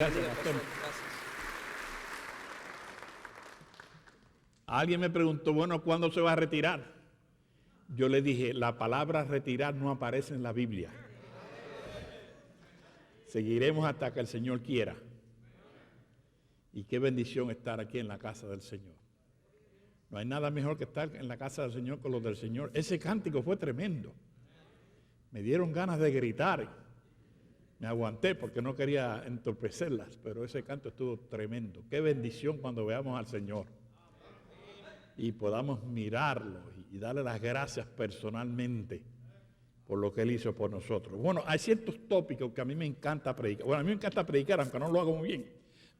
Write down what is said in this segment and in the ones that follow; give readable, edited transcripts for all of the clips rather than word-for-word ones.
Gracias, pastor. Alguien me preguntó, bueno, ¿cuándo se va a retirar? Yo le dije, la palabra retirar no aparece en la Biblia. Seguiremos hasta que el Señor quiera. Y qué bendición estar aquí en la casa del Señor. No hay nada mejor que estar en la casa del Señor con los del Señor. Ese cántico fue tremendo. Me dieron ganas de gritar. Me aguanté porque no quería entorpecerlas, pero ese canto estuvo tremendo. Qué bendición cuando veamos al Señor y podamos mirarlo y darle las gracias personalmente por lo que Él hizo por nosotros. Bueno, hay ciertos tópicos que a mí me encanta predicar. Bueno, a mí me encanta predicar, aunque no lo hago muy bien.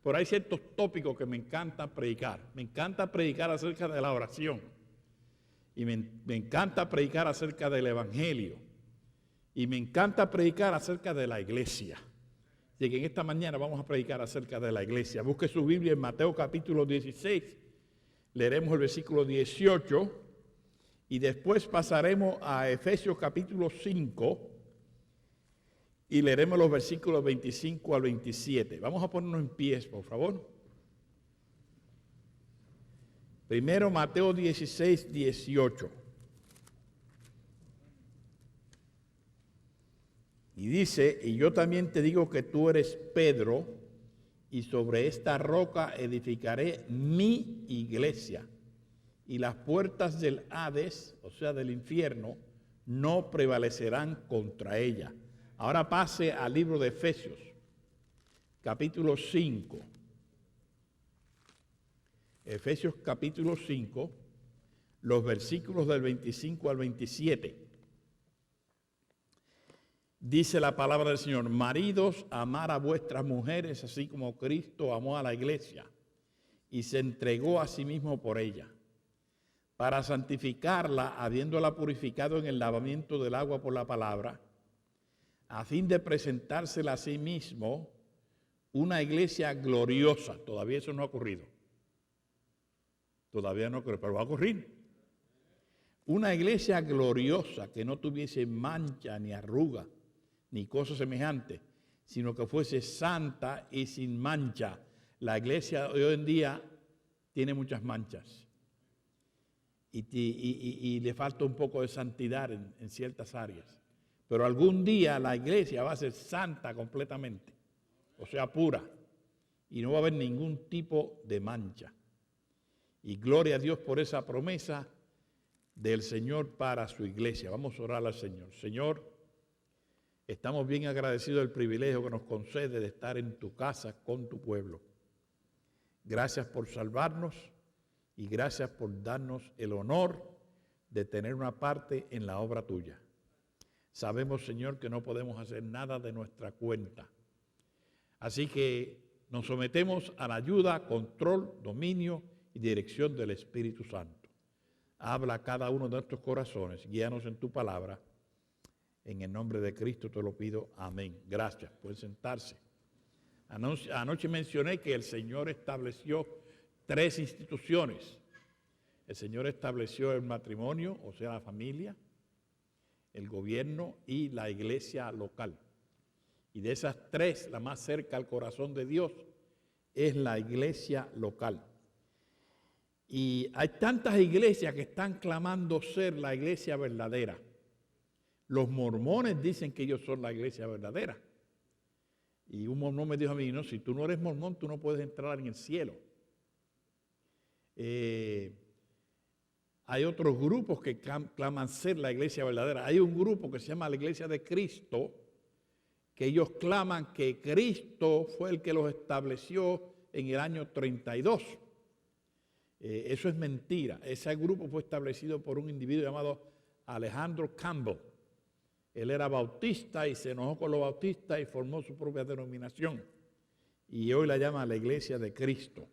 Pero hay ciertos tópicos que me encanta predicar. Me encanta predicar acerca de la oración. Y me encanta predicar acerca del Evangelio. Y me encanta predicar acerca de la iglesia. Así que en esta mañana vamos a predicar acerca de la iglesia. Busque su Biblia en Mateo capítulo 16. Leeremos el versículo 18. Y después pasaremos a Efesios capítulo 5. Y leeremos los versículos 25 al 27. Vamos a ponernos en pie, por favor. Primero Mateo 16, 18. Y dice, y yo también te digo que tú eres Pedro, y sobre esta roca edificaré mi iglesia. Y las puertas del Hades, o sea del infierno, no prevalecerán contra ella. Ahora pase al libro de Efesios, capítulo 5. Efesios capítulo 5, los versículos del 25 al 27. Dice la palabra del Señor, maridos, amar a vuestras mujeres, así como Cristo amó a la iglesia y se entregó a sí mismo por ella, para santificarla, habiéndola purificado en el lavamiento del agua por la palabra, a fin de presentársela a sí mismo una iglesia gloriosa. Todavía eso no ha ocurrido. Todavía no ocurre, pero va a ocurrir. Una iglesia gloriosa que no tuviese mancha ni arruga, ni cosa semejante, sino que fuese santa y sin mancha. La iglesia de hoy en día tiene muchas manchas y le falta un poco de santidad en ciertas áreas. Pero algún día la iglesia va a ser santa completamente, o sea, pura, y no va a haber ningún tipo de mancha. Y gloria a Dios por esa promesa del Señor para su iglesia. Vamos a orar al Señor. Señor, estamos bien agradecidos del privilegio que nos concede de estar en tu casa con tu pueblo. Gracias por salvarnos y gracias por darnos el honor de tener una parte en la obra tuya. Sabemos, Señor, que no podemos hacer nada de nuestra cuenta. Así que nos sometemos a la ayuda, control, dominio y dirección del Espíritu Santo. Habla a cada uno de nuestros corazones, guíanos en tu palabra. En el nombre de Cristo te lo pido, amén. Gracias, pueden sentarse. Anoche mencioné que el Señor estableció 3 instituciones. El Señor estableció el matrimonio, o sea la familia, el gobierno y la iglesia local. Y de esas 3, la más cerca al corazón de Dios es la iglesia local. Y hay tantas iglesias que están clamando ser la iglesia verdadera. Los mormones dicen que ellos son la iglesia verdadera. Y un mormón me dijo a mí, no, si tú no eres mormón, tú no puedes entrar en el cielo. Hay otros grupos que claman ser la iglesia verdadera. Hay un grupo que se llama la Iglesia de Cristo, que ellos claman que Cristo fue el que los estableció en el año 32. Eso es mentira. Ese grupo fue establecido por un individuo llamado Alejandro Campbell. Él era bautista y se enojó con los bautistas y formó su propia denominación. Y hoy la llama la Iglesia de Cristo.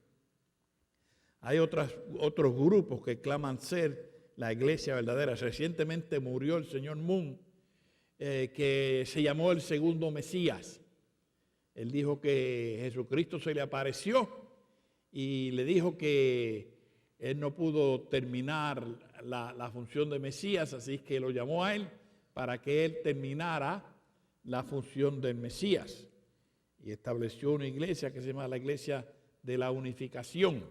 Hay otros grupos que claman ser la iglesia verdadera. Recientemente murió el señor Moon, que se llamó el segundo Mesías. Él dijo que Jesucristo se le apareció y le dijo que él no pudo terminar la función de Mesías, así que lo llamó a él para que él terminara la función del Mesías. y estableció una iglesia que se llama la Iglesia de la Unificación,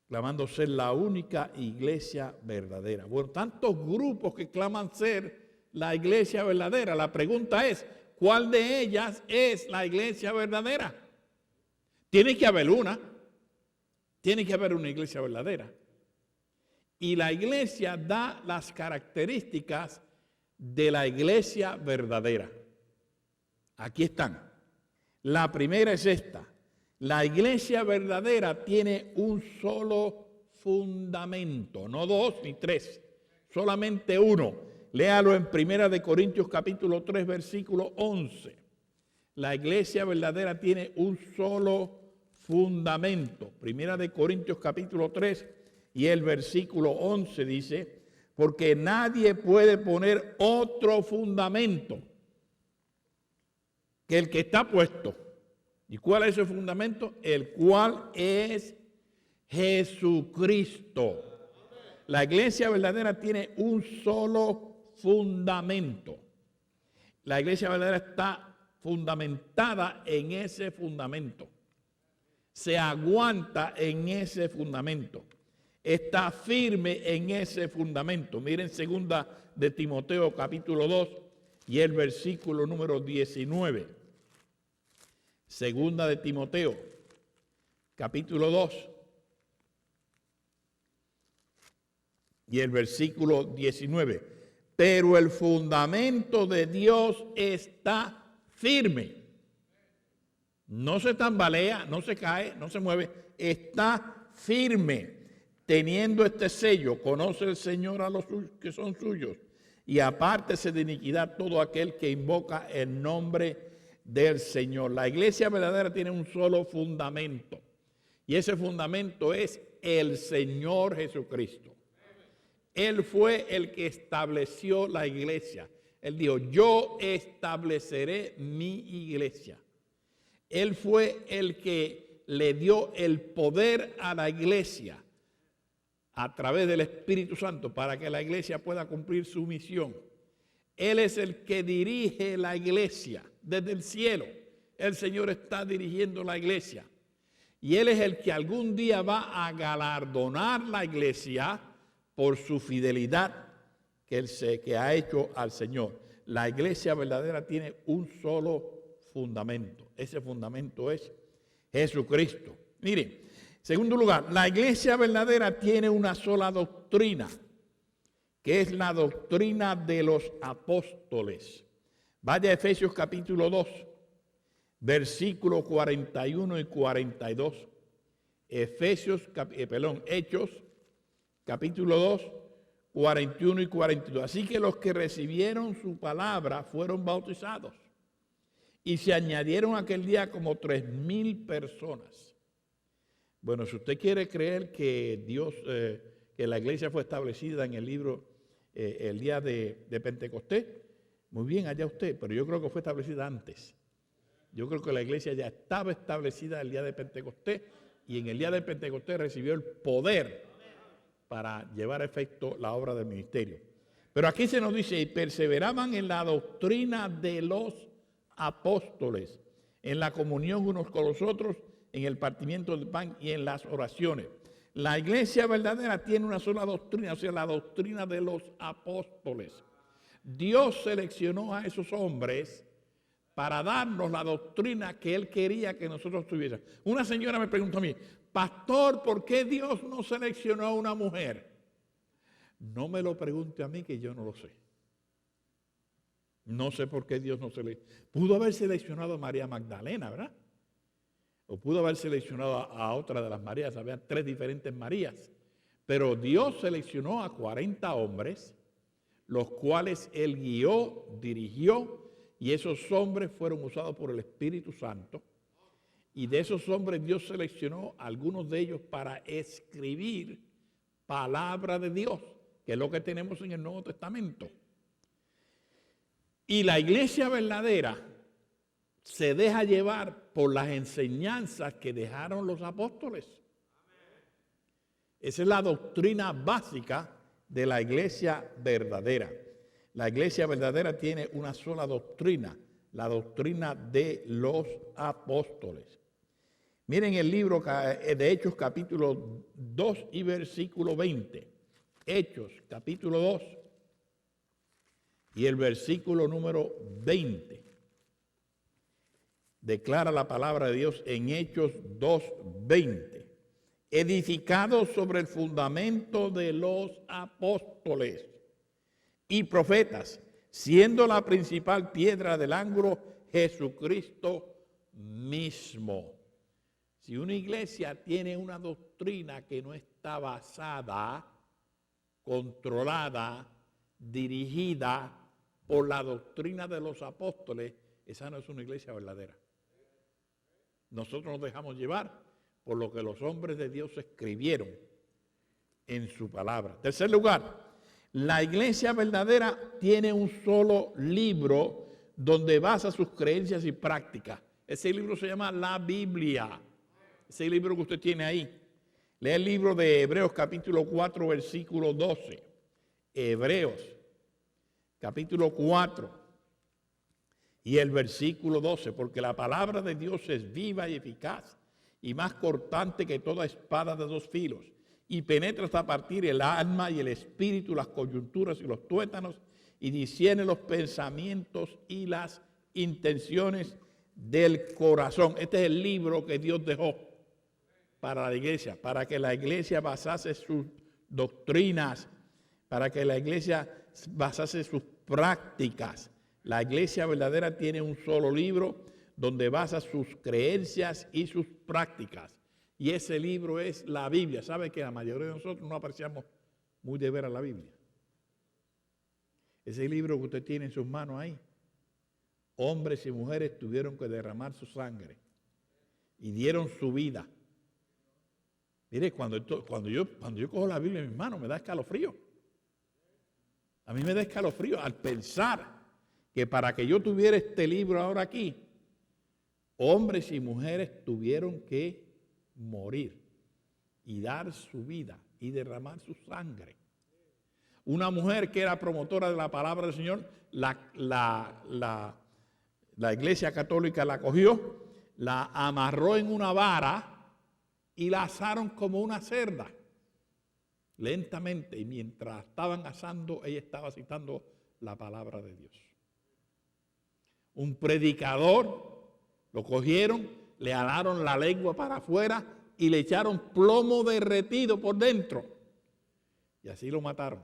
clamando ser la única iglesia verdadera. Bueno, tantos grupos que claman ser la iglesia verdadera. La pregunta es, ¿cuál de ellas es la iglesia verdadera? Tiene que haber una. Tiene que haber una iglesia verdadera. Y la iglesia da las características de la iglesia verdadera. Aquí están. La primera es esta. La iglesia verdadera tiene un solo fundamento, no dos ni tres, solamente uno. Léalo en 1 Corintios capítulo 3, versículo 11. La iglesia verdadera tiene un solo fundamento. 1 Corintios capítulo 3 y el versículo 11 dice, porque nadie puede poner otro fundamento que el que está puesto. ¿Y cuál es ese fundamento? El cual es Jesucristo. La iglesia verdadera tiene un solo fundamento. La iglesia verdadera está fundamentada en ese fundamento. Se aguanta en ese fundamento. Está firme en ese fundamento. Miren 2 de Timoteo capítulo 2 y el versículo número 19. Segunda de Timoteo, capítulo 2 y el versículo 19. Pero el fundamento de Dios está firme. No se tambalea, no se cae, no se mueve. Está firme. Teniendo este sello, conoce el Señor a los que son suyos. Y apártese de iniquidad todo aquel que invoca el nombre del Señor. La iglesia verdadera tiene un solo fundamento y ese fundamento es el Señor Jesucristo. Él fue el que estableció la iglesia. Él dijo, yo estableceré mi iglesia. Él fue el que le dio el poder a la iglesia a través del Espíritu Santo para que la iglesia pueda cumplir su misión. Él es el que dirige la iglesia desde el cielo. El Señor está dirigiendo la iglesia. Y Él es el que algún día va a galardonar la iglesia por su fidelidad que ha hecho al Señor. La iglesia verdadera tiene un solo fundamento. Ese fundamento es Jesucristo. Miren, segundo lugar, la iglesia verdadera tiene una sola doctrina, que es la doctrina de los apóstoles. Vaya a Efesios capítulo 2, versículos 41 y 42. Hechos capítulo 2, 41 y 42. Así que los que recibieron su palabra fueron bautizados y se añadieron aquel día como 3,000 personas. Bueno, si usted quiere creer que que la iglesia fue establecida en el libro el día de Pentecostés, muy bien, allá usted, pero yo creo que fue establecida antes. Yo creo que la iglesia ya estaba establecida el día de Pentecostés y en el día de Pentecostés recibió el poder para llevar a efecto la obra del ministerio. Pero aquí se nos dice, y perseveraban en la doctrina de los apóstoles, en la comunión unos con los otros, en el partimiento del pan y en las oraciones. La iglesia verdadera tiene una sola doctrina, o sea, la doctrina de los apóstoles. Dios seleccionó a esos hombres para darnos la doctrina que Él quería que nosotros tuviéramos. Una señora me preguntó a mí, pastor, ¿por qué Dios no seleccionó a una mujer? No me lo pregunte a mí, que yo no lo sé. No sé por qué Dios no seleccionó. Pudo haber seleccionado a María Magdalena, ¿verdad? O pudo haber seleccionado a otra de las Marías. Había 3 diferentes Marías. Pero Dios seleccionó a 40 hombres, los cuales Él guió, dirigió, y esos hombres fueron usados por el Espíritu Santo. Y de esos hombres Dios seleccionó a algunos de ellos para escribir palabra de Dios, que es lo que tenemos en el Nuevo Testamento. Y la iglesia verdadera se deja llevar por las enseñanzas que dejaron los apóstoles. Esa es la doctrina básica de la iglesia verdadera. La iglesia verdadera tiene una sola doctrina, la doctrina de los apóstoles. Miren el libro de Hechos capítulo 2 y versículo 20. Hechos capítulo 2 y el versículo número 20. Declara la palabra de Dios en Hechos 2:20. Edificados sobre el fundamento de los apóstoles y profetas, siendo la principal piedra del ángulo Jesucristo mismo. Si una iglesia tiene una doctrina que no está basada, controlada, dirigida por la doctrina de los apóstoles, esa no es una iglesia verdadera. Nosotros nos dejamos llevar por lo que los hombres de Dios escribieron en su palabra. Tercer lugar, la iglesia verdadera tiene un solo libro donde basa sus creencias y prácticas. Ese libro se llama la Biblia. Ese libro que usted tiene ahí. Lee el libro de Hebreos capítulo 4, versículo 12. Hebreos capítulo 4 y el versículo 12. Porque la palabra de Dios es viva y eficaz y más cortante que toda espada de dos filos, y penetra hasta partir el alma y el espíritu, las coyunturas y los tuétanos, y discierne los pensamientos y las intenciones del corazón. Este es el libro que Dios dejó para la iglesia, para que la iglesia basase sus doctrinas, para que la iglesia basase sus prácticas. La iglesia verdadera tiene un solo libro donde basa sus creencias y sus prácticas. Y ese libro es la Biblia. ¿Sabe que la mayoría de nosotros no apreciamos muy de veras la Biblia? Ese libro que usted tiene en sus manos ahí, hombres y mujeres tuvieron que derramar su sangre y dieron su vida. Mire, cuando yo cojo la Biblia en mis manos, me da escalofrío. A mí me da escalofrío al pensar que para que yo tuviera este libro ahora aquí, hombres y mujeres tuvieron que morir y dar su vida y derramar su sangre. Una mujer que era promotora de la palabra del Señor, la iglesia católica la cogió, la amarró en una vara y la asaron como una cerda, lentamente, y mientras estaban asando, ella estaba citando la palabra de Dios. Un predicador lo cogieron, le alaron la lengua para afuera y le echaron plomo derretido por dentro. Y así lo mataron,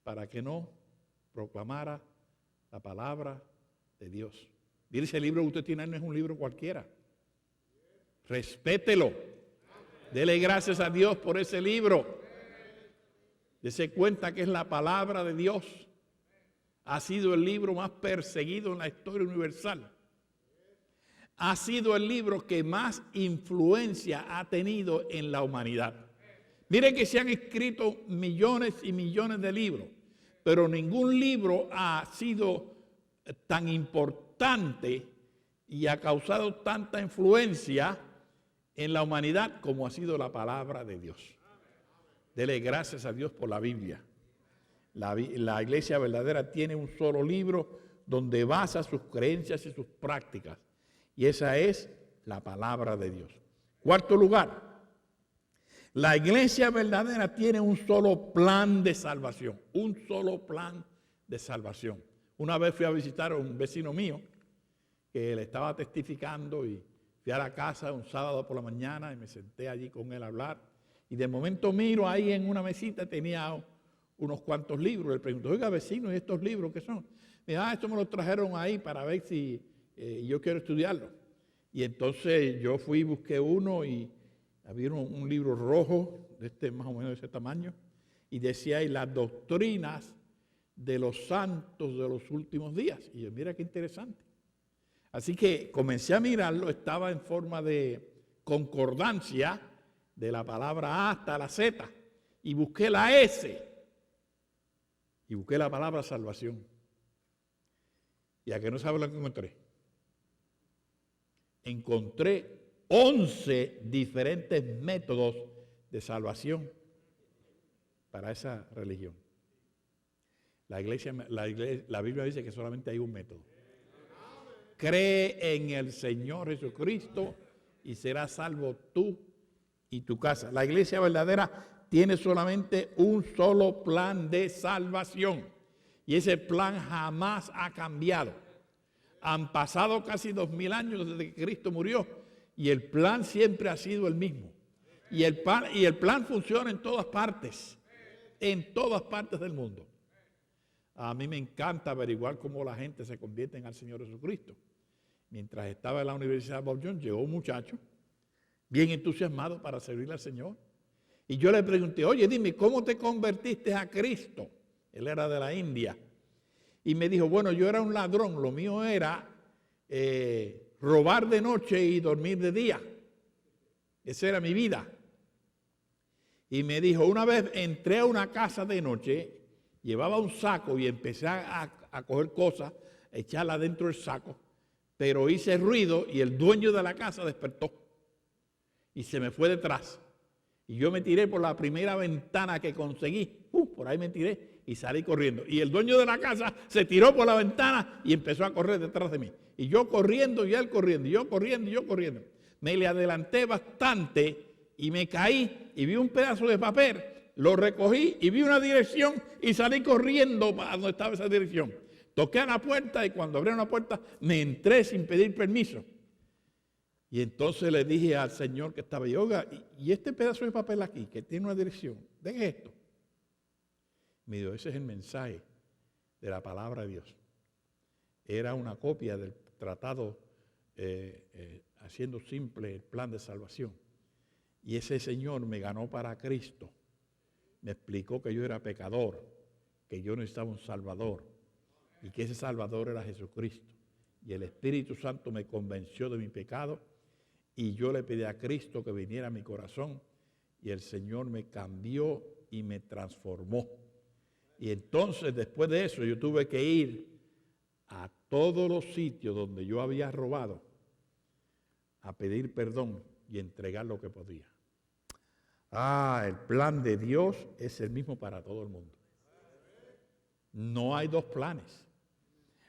para que no proclamara la palabra de Dios. Mire, ese libro que usted tiene no es un libro cualquiera. Respételo. Dele gracias a Dios por ese libro. Dese cuenta que es la palabra de Dios. Ha sido el libro más perseguido en la historia universal. Ha sido el libro que más influencia ha tenido en la humanidad. Miren que se han escrito millones y millones de libros, pero ningún libro ha sido tan importante y ha causado tanta influencia en la humanidad como ha sido la palabra de Dios. Dele gracias a Dios por la Biblia. La iglesia verdadera tiene un solo libro donde basa sus creencias y sus prácticas. Y esa es la palabra de Dios. Cuarto lugar, la iglesia verdadera tiene un solo plan de salvación. Un solo plan de salvación. Una vez fui a visitar a un vecino mío que le estaba testificando y fui a la casa un sábado por la mañana y me senté allí con él a hablar. Y de momento miro ahí en una mesita, tenía unos cuantos libros. Le pregunto, oiga vecino, ¿y estos libros qué son? Me dijo, estos me los trajeron ahí para ver si yo quiero estudiarlo. Y entonces yo fui y busqué uno y había un libro rojo, más o menos de ese tamaño, y decía ahí las doctrinas de los santos de los últimos días. Y yo, mira qué interesante. Así que comencé a mirarlo, estaba en forma de concordancia de la palabra A hasta la Z, y busqué la S, y busqué la palabra salvación. ¿Y a qué no sabe lo que encontré? Encontré 11 diferentes métodos de salvación para esa religión. La Biblia dice que solamente hay un método. cree en el Señor Jesucristo y serás salvo tú y tu casa. La iglesia verdadera tiene solamente un solo plan de salvación y ese plan jamás ha cambiado. Han pasado casi 2000 años desde que Cristo murió y el plan siempre ha sido el mismo. Y el plan funciona en todas partes del mundo. A mí me encanta averiguar cómo la gente se convierte al Señor Jesucristo. Mientras estaba en la Universidad Bob Jones, llegó un muchacho bien entusiasmado para servir al Señor. Y yo le pregunté, oye, dime, ¿cómo te convertiste a Cristo? Él era de la India. Y me dijo, bueno, yo era un ladrón, lo mío era robar de noche y dormir de día. Esa era mi vida. Y me dijo, una vez entré a una casa de noche, llevaba un saco y empecé a coger cosas, a echarlas dentro del saco, pero hice ruido y el dueño de la casa despertó y se me fue detrás. Y yo me tiré por la primera ventana que conseguí, por ahí me tiré y salí corriendo. Y el dueño de la casa se tiró por la ventana y empezó a correr detrás de mí. Y yo corriendo y él corriendo, y yo corriendo y yo corriendo. Me le adelanté bastante y me caí y vi un pedazo de papel, lo recogí y vi una dirección y salí corriendo a donde estaba esa dirección. Toqué a la puerta y cuando abrieron la puerta me entré sin pedir permiso. Y entonces le dije al señor que estaba ahí, oiga, ¿y este pedazo de papel aquí que tiene una dirección? ¿De qué es esto? Me dijo, ese es el mensaje de la palabra de Dios. Era una copia del tratado haciendo simple el plan de salvación. Y ese señor me ganó para Cristo. Me explicó que yo era pecador, que yo necesitaba un Salvador y que ese Salvador era Jesucristo. Y el Espíritu Santo me convenció de mi pecado y yo le pedí a Cristo que viniera a mi corazón y el Señor me cambió y me transformó. Y entonces después de eso yo tuve que ir a todos los sitios donde yo había robado a pedir perdón y entregar lo que podía. El plan de Dios es el mismo para todo el mundo. No hay dos planes.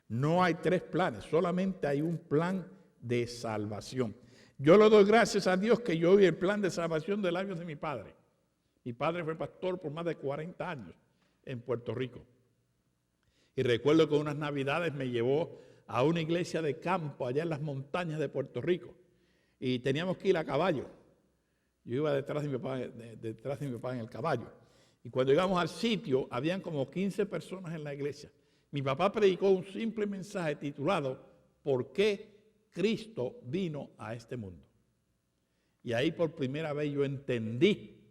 No hay tres planes. Solamente hay un plan de salvación. Yo le doy gracias a Dios que yo oí el plan de salvación de labios de mi padre. Mi padre fue pastor por más de 40 años en Puerto Rico. Y recuerdo que unas navidades me llevó a una iglesia de campo allá en las montañas de Puerto Rico. Y teníamos que ir a caballo. Yo iba detrás de mi papá en el caballo. Y cuando llegamos al sitio, habían como 15 personas en la iglesia. Mi papá predicó un simple mensaje titulado ¿Por qué Cristo vino a este mundo? Y ahí por primera vez yo entendí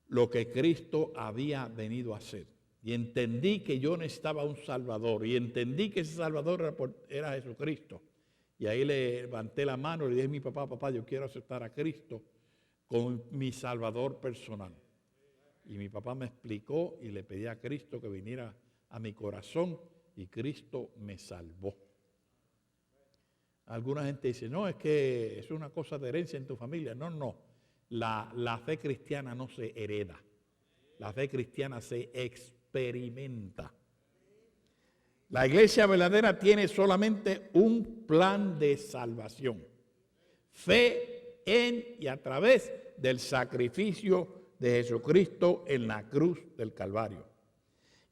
lo que Cristo había venido a hacer. Y entendí que yo necesitaba un Salvador. Y entendí que ese Salvador era Jesucristo. Y ahí le levanté la mano y le dije a mi papá, papá, yo quiero aceptar a Cristo como mi Salvador personal. Y mi papá me explicó y le pedí a Cristo que viniera a mi corazón y Cristo me salvó. Alguna gente dice, no, es que es una cosa de herencia en tu familia. No, no. La fe cristiana no se hereda. La fe cristiana se experimenta. La iglesia verdadera tiene solamente un plan de salvación. Fe en y a través del sacrificio de Jesucristo en la cruz del Calvario.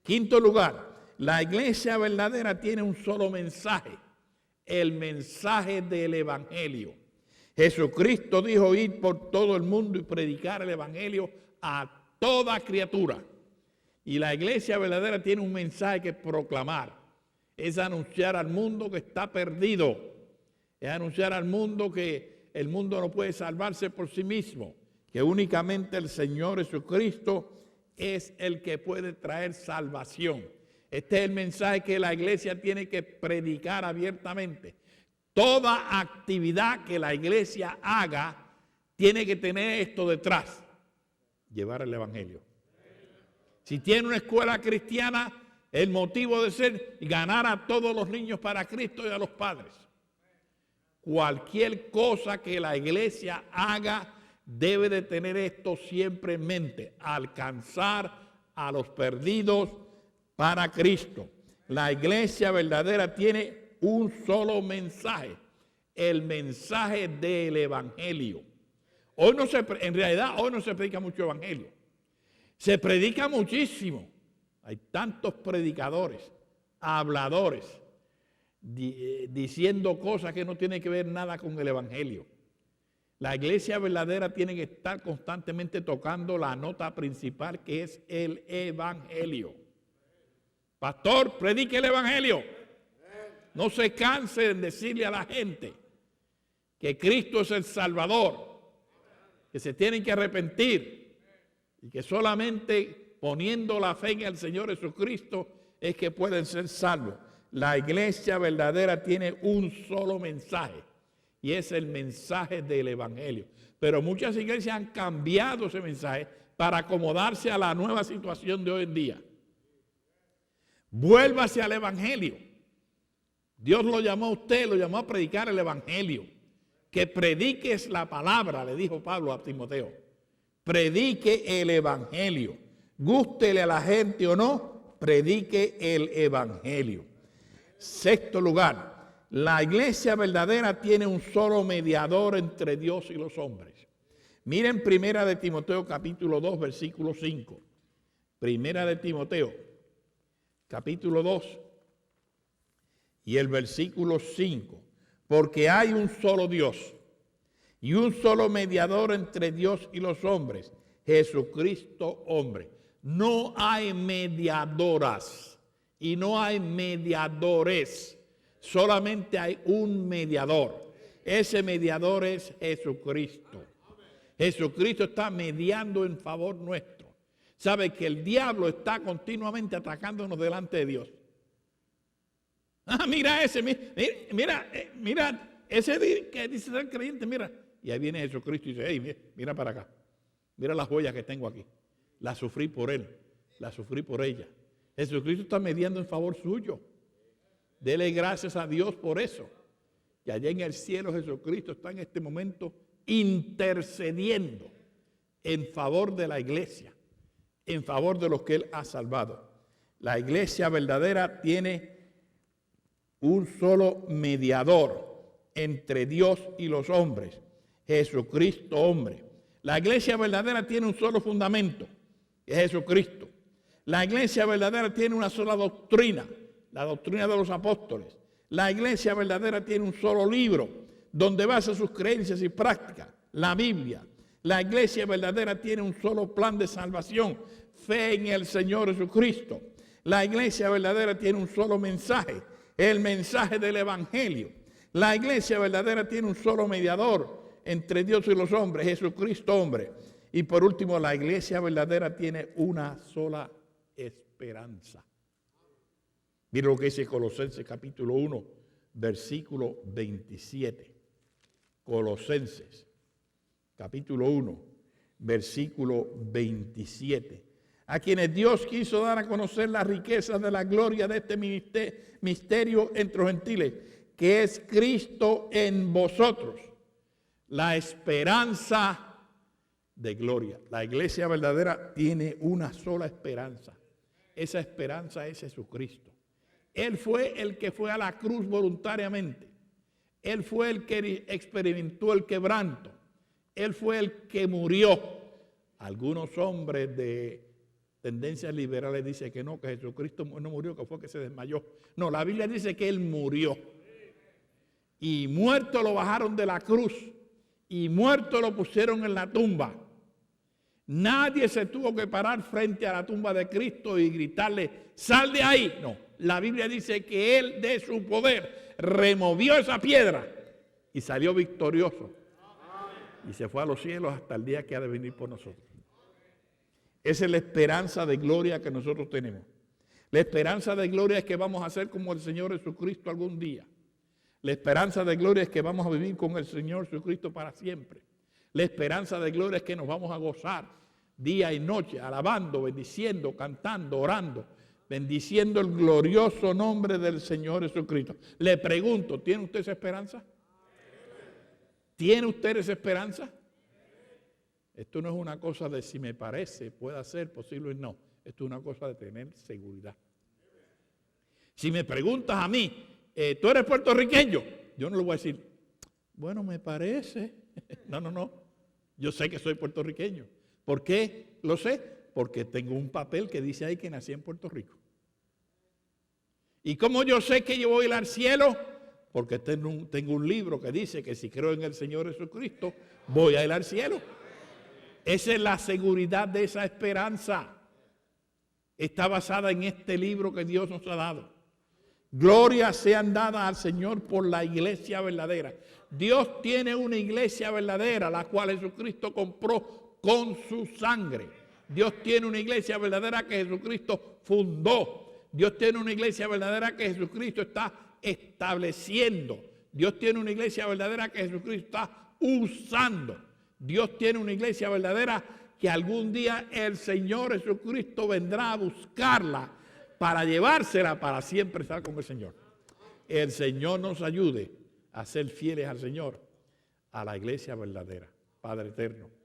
Quinto lugar, la iglesia verdadera tiene un solo mensaje, el mensaje del Evangelio. Jesucristo dijo ir por todo el mundo y predicar el Evangelio a toda criatura. Y la iglesia verdadera tiene un mensaje que proclamar. Es anunciar al mundo que está perdido. Es anunciar al mundo que el mundo no puede salvarse por sí mismo. Que únicamente el Señor Jesucristo es el que puede traer salvación. Este es el mensaje que la iglesia tiene que predicar abiertamente. Toda actividad que la iglesia haga tiene que tener esto detrás. Llevar el Evangelio. Si tiene una escuela cristiana, el motivo de ser ganar a todos los niños para Cristo y a los padres. Cualquier cosa que la iglesia haga debe de tener esto siempre en mente. Alcanzar a los perdidos para Cristo. La iglesia verdadera tiene un solo mensaje, el mensaje del evangelio. En realidad hoy no se predica mucho evangelio. Se predica muchísimo. Hay tantos predicadores, habladores, diciendo cosas que no tienen que ver nada con el evangelio. La iglesia verdadera tiene que estar constantemente tocando la nota principal, que es el evangelio. Pastor, predique el evangelio. No se canse en decirle a la gente que Cristo es el Salvador, que se tienen que arrepentir y que solamente poniendo la fe en el Señor Jesucristo es que pueden ser salvos. La iglesia verdadera tiene un solo mensaje y es el mensaje del evangelio. Pero muchas iglesias han cambiado ese mensaje para acomodarse a la nueva situación de hoy en día. Vuélvase al evangelio. Dios lo llamó a usted, lo llamó a predicar el evangelio. Que prediques la palabra, le dijo Pablo a Timoteo. Predique el evangelio. Gústele a la gente o no, predique el evangelio. Sexto lugar, la iglesia verdadera tiene un solo mediador entre Dios y los hombres. Miren Primera de Timoteo capítulo 2, versículo 5. Primera de Timoteo capítulo 2 y el versículo 5. Porque hay un solo Dios y un solo mediador entre Dios y los hombres, Jesucristo hombre. No hay mediadoras y no hay mediadores, solamente hay un mediador. Ese mediador es Jesucristo. Jesucristo está mediando en favor nuestro. Sabe que el diablo está continuamente atacándonos delante de Dios. Ah, mira ese, mira ese que dice ser creyente, mira. Y ahí viene Jesucristo y dice, hey, mira para acá. Mira las joyas que tengo aquí. Las sufrí por él, las sufrí por ella. Jesucristo está mediando en favor suyo. Dele gracias a Dios por eso. Que allá en el cielo Jesucristo está en este momento intercediendo en favor de la iglesia, en favor de los que él ha salvado. La iglesia verdadera tiene un solo mediador entre Dios y los hombres, Jesucristo hombre. La iglesia verdadera tiene un solo fundamento, que es Jesucristo. La iglesia verdadera tiene una sola doctrina, la doctrina de los apóstoles. La iglesia verdadera tiene un solo libro, donde basa sus creencias y prácticas, la Biblia. La iglesia verdadera tiene un solo plan de salvación, fe en el Señor Jesucristo. La iglesia verdadera tiene un solo mensaje, el mensaje del evangelio. La iglesia verdadera tiene un solo mediador entre Dios y los hombres, Jesucristo hombre. Y por último, la iglesia verdadera tiene una sola esperanza. Mira lo que dice Colosenses capítulo 1, versículo 27. Colosenses capítulo 1, versículo 27. A quienes Dios quiso dar a conocer las riquezas de la gloria de este misterio entre los gentiles, que es Cristo en vosotros, la esperanza de gloria. La iglesia verdadera tiene una sola esperanza. Esa esperanza es Jesucristo. Él fue el que fue a la cruz voluntariamente. Él fue el que experimentó el quebranto. Él fue el que murió. Algunos hombres de tendencias liberales dicen que no, que Jesucristo no murió, que fue que se desmayó. No, la Biblia dice que Él murió. Y muerto lo bajaron de la cruz. Y muerto lo pusieron en la tumba. Nadie se tuvo que parar frente a la tumba de Cristo y gritarle, sal de ahí. No, la Biblia dice que Él de su poder removió esa piedra y salió victorioso. Y se fue a los cielos hasta el día que ha de venir por nosotros. Esa es la esperanza de gloria que nosotros tenemos. La esperanza de gloria es que vamos a ser como el Señor Jesucristo algún día. La esperanza de gloria es que vamos a vivir con el Señor Jesucristo para siempre. La esperanza de gloria es que nos vamos a gozar día y noche, alabando, bendiciendo, cantando, orando, bendiciendo el glorioso nombre del Señor Jesucristo. Le pregunto, ¿tiene usted esa esperanza? ¿Tiene usted esa esperanza? Esto no es una cosa de si me parece, pueda ser posible o no. Esto es una cosa de tener seguridad. Si me preguntas a mí, ¿tú eres puertorriqueño? Yo no le voy a decir, bueno, me parece. No, no, no. Yo sé que soy puertorriqueño. ¿Por qué lo sé? Porque tengo un papel que dice ahí que nací en Puerto Rico. ¿Y cómo yo sé que yo voy a ir al cielo? Porque tengo un libro que dice que si creo en el Señor Jesucristo, voy a ir al cielo. Esa es la seguridad de esa esperanza. Está basada en este libro que Dios nos ha dado. Gloria sean dadas al Señor por la iglesia verdadera. Dios tiene una iglesia verdadera, la cual Jesucristo compró con su sangre. Dios tiene una iglesia verdadera que Jesucristo fundó. Dios tiene una iglesia verdadera que Jesucristo está estableciendo. Dios tiene una iglesia verdadera que Jesucristo está usando. Dios tiene una iglesia verdadera que algún día el Señor Jesucristo vendrá a buscarla para llevársela para siempre estar con el Señor. El Señor nos ayude a ser fieles al Señor, a la iglesia verdadera. Padre eterno,